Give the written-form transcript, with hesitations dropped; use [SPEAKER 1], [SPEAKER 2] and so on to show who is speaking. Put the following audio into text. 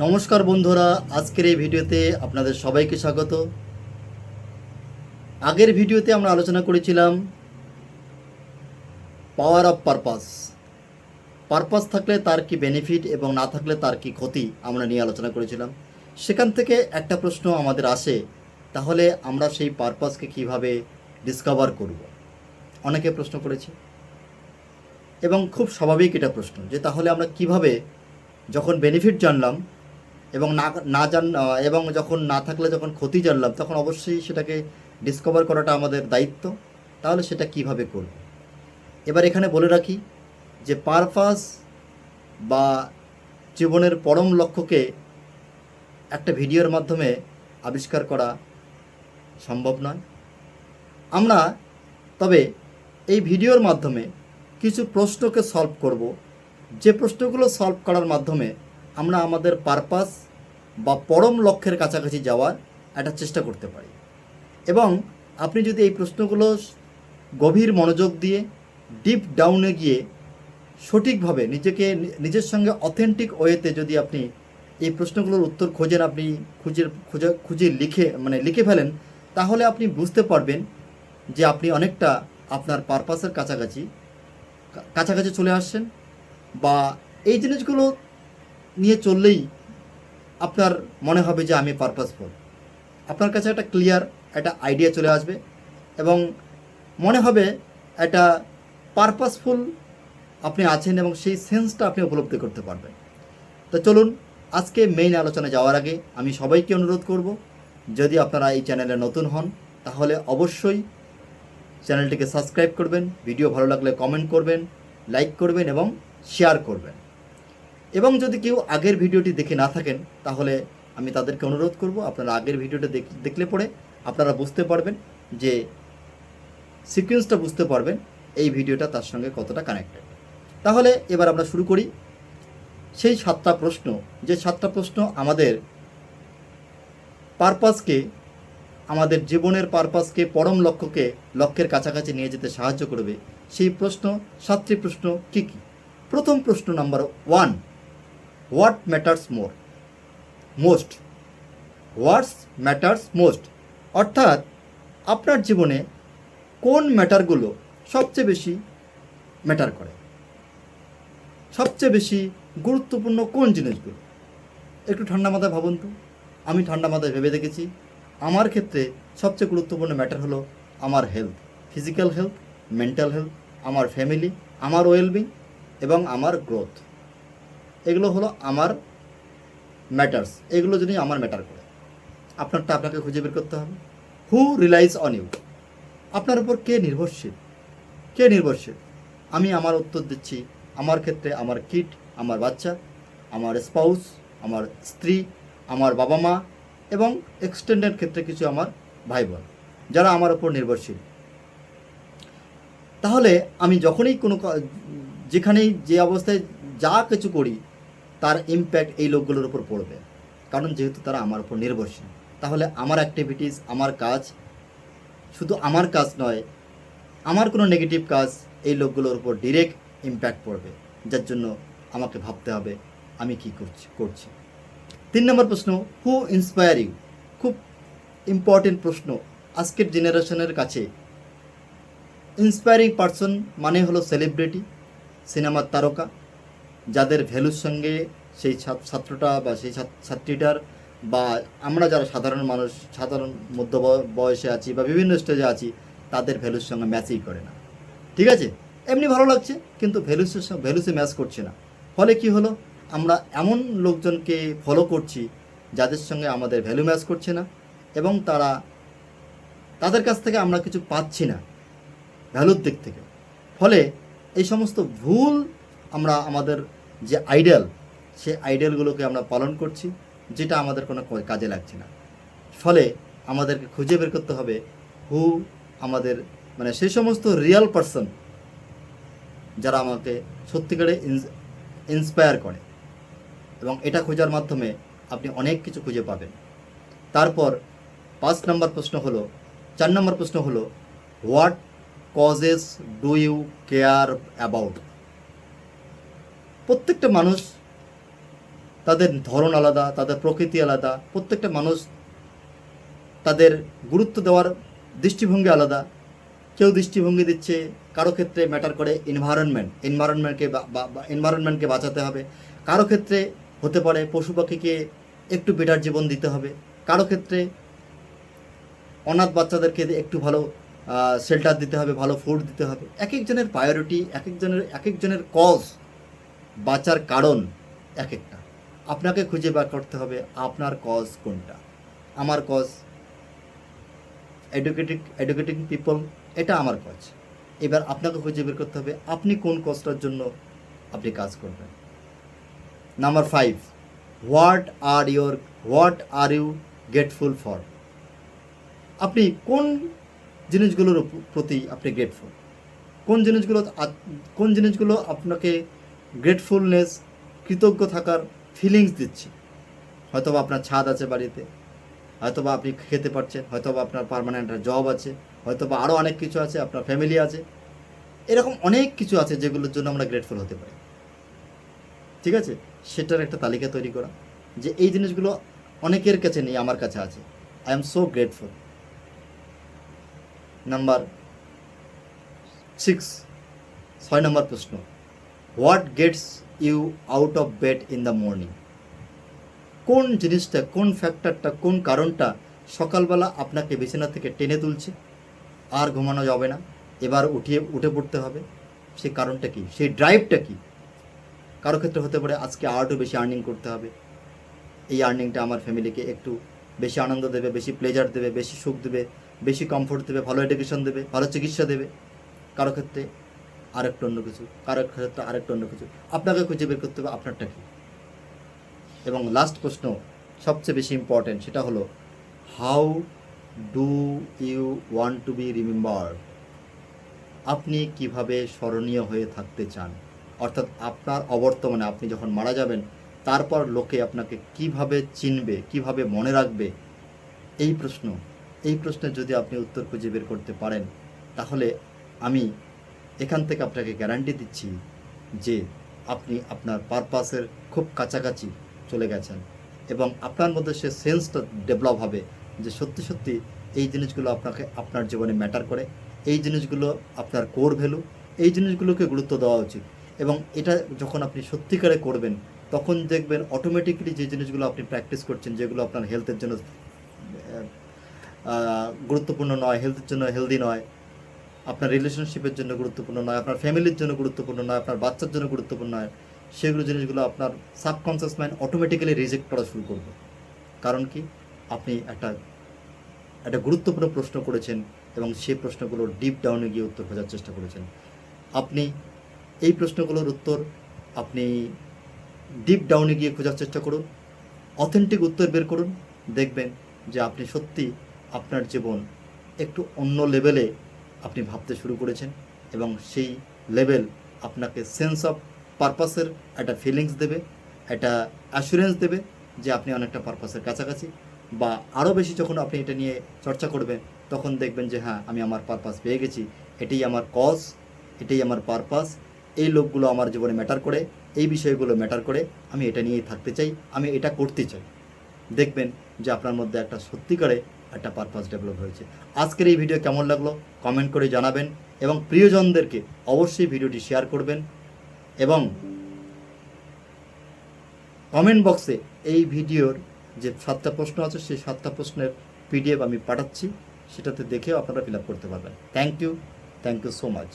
[SPEAKER 1] নমস্কার বন্ধুরা, আজকের এই ভিডিওতে আপনাদের সবাইকে স্বাগত। আগের ভিডিওতে আমরা আলোচনা করেছিলাম পাওয়ার অফ পারপাস। পারপাস থাকলে তার কি বেনিফিট এবং না থাকলে তার কি ক্ষতি আমরা নিয়ে আলোচনা করেছিলাম। সেখান থেকে একটা প্রশ্ন আমাদের আসে, তাহলে আমরা সেই পারপাসকে কিভাবে ডিসকভার করব। অনেকে প্রশ্ন করেছে এবং খুব স্বাভাবিক এটা প্রশ্ন যে তাহলে আমরা কিভাবে, যখন বেনিফিট জানলাম এবং না না জান এবং যখন না থাকলে যখন ক্ষতি জানলাম, তখন অবশ্যই সেটাকে ডিসকভার করাটা আমাদের দায়িত্ব। তাহলে সেটা কিভাবে করব। এবার এখানে বলে রাখি যে পারপাস বা জীবনের পরম লক্ষ্যকে একটা ভিডিওর মাধ্যমে আবিষ্কার করা সম্ভব নয়। আমরা তবে এই ভিডিওর মাধ্যমে কিছু প্রশ্নকে সলভ করব, যে প্রশ্নগুলো সলভ করার মাধ্যমে আমরা আমাদের পারপাস বা পরম লক্ষ্যের কাছাকাছি যাওয়ার একটা চেষ্টা করতে পারি। এবং আপনি যদি এই প্রশ্নগুলো গভীর মনোযোগ দিয়ে ডিপ ডাউনে গিয়ে সঠিকভাবে নিজের সঙ্গে অথেন্টিক ওয়েতে যদি আপনি এই প্রশ্নগুলোর উত্তর খোঁজেন, আপনি খুঁজে লিখে ফেলেন, তাহলে আপনি বুঝতে পারবেন যে আপনি অনেকটা আপনার পারপাসের কাছাকাছি চলে আসছেন। বা এই জিনিসগুলো নিয়ে চললেই আপনার মনে হবে যে আমি পারপাসফুল। আপনার কাছে একটা ক্লিয়ার একটা আইডিয়া চলে আসবে এবং মনে হবে একটা পারপাসফুল আপনি আছেন এবং সেই সেন্সটা আপনি উপলব্ধি করতে পারবেন। তো চলুন, আজকে মেইন আলোচনা যাওয়ার আগে আমি সবাইকে অনুরোধ করব, যদি আপনারা এই চ্যানেলে নতুন হন তাহলে অবশ্যই চ্যানেলটিকে সাবস্ক্রাইব করবেন, ভিডিও ভালো লাগলে কমেন্ট করবেন, লাইক করবেন এবং শেয়ার করবেন। এবং যদি কেউ আগের ভিডিওটি দেখে না থাকেন তাহলে আমি তাদেরকে অনুরোধ করব, আপনারা আগের ভিডিওটা দেখলে পরে আপনারা বুঝতে পারবেন, যে সিকোয়েন্সটা বুঝতে পারবেন এই ভিডিওটা তার সঙ্গে কতটা কানেক্টেড। তাহলে এবার আমরা শুরু করি সেই 7টা প্রশ্ন, যে 7টা প্রশ্ন আমাদের পারপাসকে, আমাদের জীবনের পারপাসকে, পরম লক্ষ্যের কাছাকাছি নিয়ে যেতে সাহায্য করবে। সেই প্রশ্ন, 7টি প্রশ্ন কী কী? প্রথম প্রশ্ন number 1, what matters most. What's matters most অর্থাৎ আপনার জীবনে কোন ম্যাটারগুলো সবচেয়ে বেশি ম্যাটার করে, সবচেয়ে বেশি গুরুত্বপূর্ণ কোন জিনিসগুলো। একটু ঠান্ডা মাথায় ভাবুন তো। আমি ঠান্ডা মাথায় ভেবে দেখেছি, আমার ক্ষেত্রে সবচেয়ে গুরুত্বপূর্ণ ম্যাটার হলো আমার health, physical health, mental health, আমার ফ্যামিলি, আমার ওয়েলবিং এবং আমার গ্রোথ। এগুলো হলো আমার ম্যাটার্স, এগুলো যদি আমার ম্যাটার করে। আপনারটা আপনাকে খুঁজে বের করতে হবে। হু রিলাইজ অন ইউ, আপনার উপর কে নির্ভরশীল। আমি আমার উত্তর দিচ্ছি, আমার ক্ষেত্রে আমার কিড, আমার বাচ্চা, আমার স্পাউস, আমার স্ত্রী, আমার বাবা মা এবং এক্সটেন্ডেড ক্ষেত্রে কিছু আমার ভাই বোন, যারা আমার উপর নির্ভরশীল। তাহলে আমি যখনই যেখানেই যে অবস্থায় যা কিছু করি, তার ইম্প্যাক্ট এই লোকগুলোর উপর পড়বে, কারণ যেহেতু তারা আমার উপর নির্ভরশীল। তাহলে আমার অ্যাক্টিভিটিস, আমার কাজ, শুধু আমার কাজ নয়, আমার কোনো নেগেটিভ কাজ এই লোকগুলোর উপর ডিরেক্ট ইম্প্যাক্ট পড়বে, যার জন্য আমাকে ভাবতে হবে আমি কী করছি। 3 নম্বর প্রশ্ন, হু ইন্সপায়ার ইউ। খুব ইম্পর্টেন্ট প্রশ্ন আজকের জেনারেশনের কাছে। ইন্সপায়ারিং পারসন মানে হলো সেলিব্রিটি, সিনেমার তারকা, যাদের ভ্যালুর সঙ্গে সেই ছাত্রটা বা সেই ছাত্রীটার বা আমরা যারা সাধারণ মানুষ, সাধারণ মধ্য বয়সে আছি বা বিভিন্ন স্টেজে আছি, তাদের ভ্যালুর সঙ্গে ম্যাচই করে না। ঠিক আছে, এমনি ভালো লাগছে কিন্তু ভ্যালুসে ম্যাচ করছে না। ফলে কি হলো, আমরা এমন লোকজনকে ফলো করছি যাদের সঙ্গে আমাদের ভ্যালু ম্যাচ করছে না এবং তাদের কাছ থেকে আমরা কিছু পাচ্ছি না ভ্যালুর দিক থেকে। ফলে এই সমস্ত ভুল আমরা আমাদের যে আইডিয়াল, সেই আইডিয়ালগুলোকে আমরা পালন করছি, যেটা আমাদের কোনো কাজে লাগছে না। ফলে আমাদেরকে খুঁজে বের করতে হবে হু আমাদের, মানে সেই সমস্ত রিয়েল পারসন যারা আমাকে সত্যিকারে ইন্সপায়ার করে, এবং এটা খোঁজার মাধ্যমে আপনি অনেক কিছু খুঁজে পাবেন। তারপর 4 নম্বর প্রশ্ন হলো what causes do you care about. প্রত্যেকটা মানুষ তাদের ধরন আলাদা, তাদের প্রকৃতি আলাদা, প্রত্যেকটা মানুষ তাদের গুরুত্ব দেওয়ার দৃষ্টিভঙ্গি আলাদা। কেউ দৃষ্টিভঙ্গি দিচ্ছে, কারো ক্ষেত্রে ম্যাটার করে এনভায়রনমেন্টকে বাঁচাতে হবে, কারো ক্ষেত্রে হতে পারে পশু পাখিকে একটু বেটার জীবন দিতে হবে, কারো ক্ষেত্রে অনাথ বাচ্চাদেরকে একটু ভালো শেল্টার দিতে হবে, ভালো ফুড দিতে হবে। এক একজনের প্রায়োরিটি, এক একজনের কজ, বাঁচার কারণ এক একটা। আপনাকে খুঁজে বার করতে হবে আপনার কজ কোনটা। আমার কজ এডুকেটিং পিপল, এটা আমার কজ। এবার আপনাকে খুঁজে বের করতে হবে আপনি কোন কজটার জন্য আপনি কাজ করবেন। Number 5, what are you grateful for. আপনি কোন জিনিসগুলোর প্রতি আপনি গ্রেটফুল, কোন জিনিসগুলো আপনাকে গ্রেটফুলনেস, কৃতজ্ঞ থাকার ফিলিংস দিচ্ছে। হয়তোবা আপনার ছাদ আছে বাড়িতে, হয়তোবা আপনি খেতে পারছেন, হয়তোবা আপনার পার্মানেন্ট জব আছে, হয়তোবা আরও অনেক কিছু আছে, আপনার ফ্যামিলি আছে, এরকম অনেক কিছু আছে যেগুলোর জন্য আমরা গ্রেটফুল হতে পারি। ঠিক আছে, সেটার একটা তালিকা তৈরি করা যে এই জিনিসগুলো অনেকের কাছে নেই, আমার কাছে আছে, I am so grateful. Number 6 নম্বর প্রশ্ন, what gets you out of bed in the morning. কোন জিনিসটা, কোন ফ্যাক্টরটা, কোন কারণটা সকালবেলা আপনাকে বিছানা থেকে টেনে তুলছে, আর ঘুমানো যাবে না, এবার উঠে পড়তে হবে। সেই কারণটা কি, সেই ড্রাইভটা কি। কারো ক্ষেত্রে হতে পারে আজকে আরও বেশি আর্নিং করতে হবে, এই আর্নিংটা আমার ফ্যামিলিকে একটু বেশি আনন্দ দেবে, বেশি প্লেজার দেবে, বেশি সুখ দেবে, বেশি কমফোর্ট দেবে, ভালো এডুকেশন দেবে, ভালো চিকিৎসা দেবে। কারো ক্ষেত্রে আরেকটা অন্য কিছু, কারো ক্ষেত্রে আরেকটা অন্য কিছু। আপনাকে খুঁজে বের করতে হবে আপনারটা কী। এবং লাস্ট প্রশ্ন সবচেয়ে বেশি ইম্পর্টেন্ট, সেটা হলো how do you want to be remembered. আপনি কিভাবে স্মরণীয় হয়ে থাকতে চান, অর্থাৎ আপনার অবর্তমানে আপনি যখন মারা যাবেন তারপর লোকে আপনাকে কিভাবে চিনবে, কিভাবে মনে রাখবে। এই প্রশ্নের যদি আপনি উত্তর খুঁজে বের করতে পারেন, তাহলে আমি এখান থেকে আপনাকে গ্যারান্টি দিচ্ছি যে আপনি আপনার পারপাসের খুব কাছাকাছি চলে গেছেন, এবং আপনার মধ্যে সে সেন্সটা ডেভেলপ হবে যে সত্যি সত্যি এই জিনিসগুলো আপনাকে আপনার জীবনে ম্যাটার করে, এই জিনিসগুলো আপনার কোর ভ্যালু, এই জিনিসগুলোকে গুরুত্ব দেওয়া উচিত। এবং এটা যখন আপনি সত্যিকারে করবেন, তখন দেখবেন অটোমেটিক্যালি যে জিনিসগুলো আপনি প্র্যাকটিস করছেন, যেগুলো আপনার হেলথের জন্য গুরুত্বপূর্ণ নয়, হেলথের জন্য হেলদি নয়, আপনার রিলেশনশিপের জন্য গুরুত্বপূর্ণ নয়, আপনার ফ্যামিলির জন্য গুরুত্বপূর্ণ নয়, আপনার বাচ্চার জন্য গুরুত্বপূর্ণ নয়, সেগুলো জিনিসগুলো আপনার সাবকনসিয়াস মাইন্ড অটোমেটিক্যালি রিজেক্ট করা শুরু করবে। কারণ কি, আপনি একটা গুরুত্বপূর্ণ প্রশ্ন করেছেন এবং সেই প্রশ্নগুলোর ডিপ ডাউনে গিয়ে উত্তর খোঁজার চেষ্টা করেছেন। আপনি এই প্রশ্নগুলোর উত্তর আপনি ডিপ ডাউনে গিয়ে খোঁজার চেষ্টা করুন, অথেন্টিক উত্তর বের করুন, দেখবেন যে আপনি সত্যি আপনার জীবন একটু অন্য লেভেলে আপনি ভাবতে শুরু করেছেন, এবং সেই লেভেল আপনাকে সেন্স অফ পারপাসের একটা ফিলিংস দেবে, একটা অ্যাসুরেন্স দেবে যে আপনি অনেকটা পারপাসের কাছাকাছি। বা আরও বেশি যখন আপনি এটা নিয়ে চর্চা করবেন, তখন দেখবেন যে হ্যাঁ, আমি আমার পারপাস পেয়ে গেছি, এটাই আমার কজ, এটাই আমার পারপাস, এই লোকগুলো আমার জীবনে ম্যাটার করে, এই বিষয়গুলো ম্যাটার করে, আমি এটা নিয়েই থাকতে চাই, আমি এটা করতে চাই। দেখবেন যে আপনার মধ্যে একটা সত্যিকারে একটা পারপাস ডেভেলপ হয়েছে। আজকের এই ভিডিও কেমন লাগলো কমেন্ট করে জানাবেন, এবং প্রিয়জনদেরকে অবশ্যই ভিডিওটি শেয়ার করবেন, এবং কমেন্ট বক্সে এই ভিডিওর যে 7টা প্রশ্ন আছে সেই 7টা প্রশ্নের PDF আমি পাঠাচ্ছি, সেটাতে দেখেও আপনারা ফিল আপ করতে পারবেন। Thank you so much.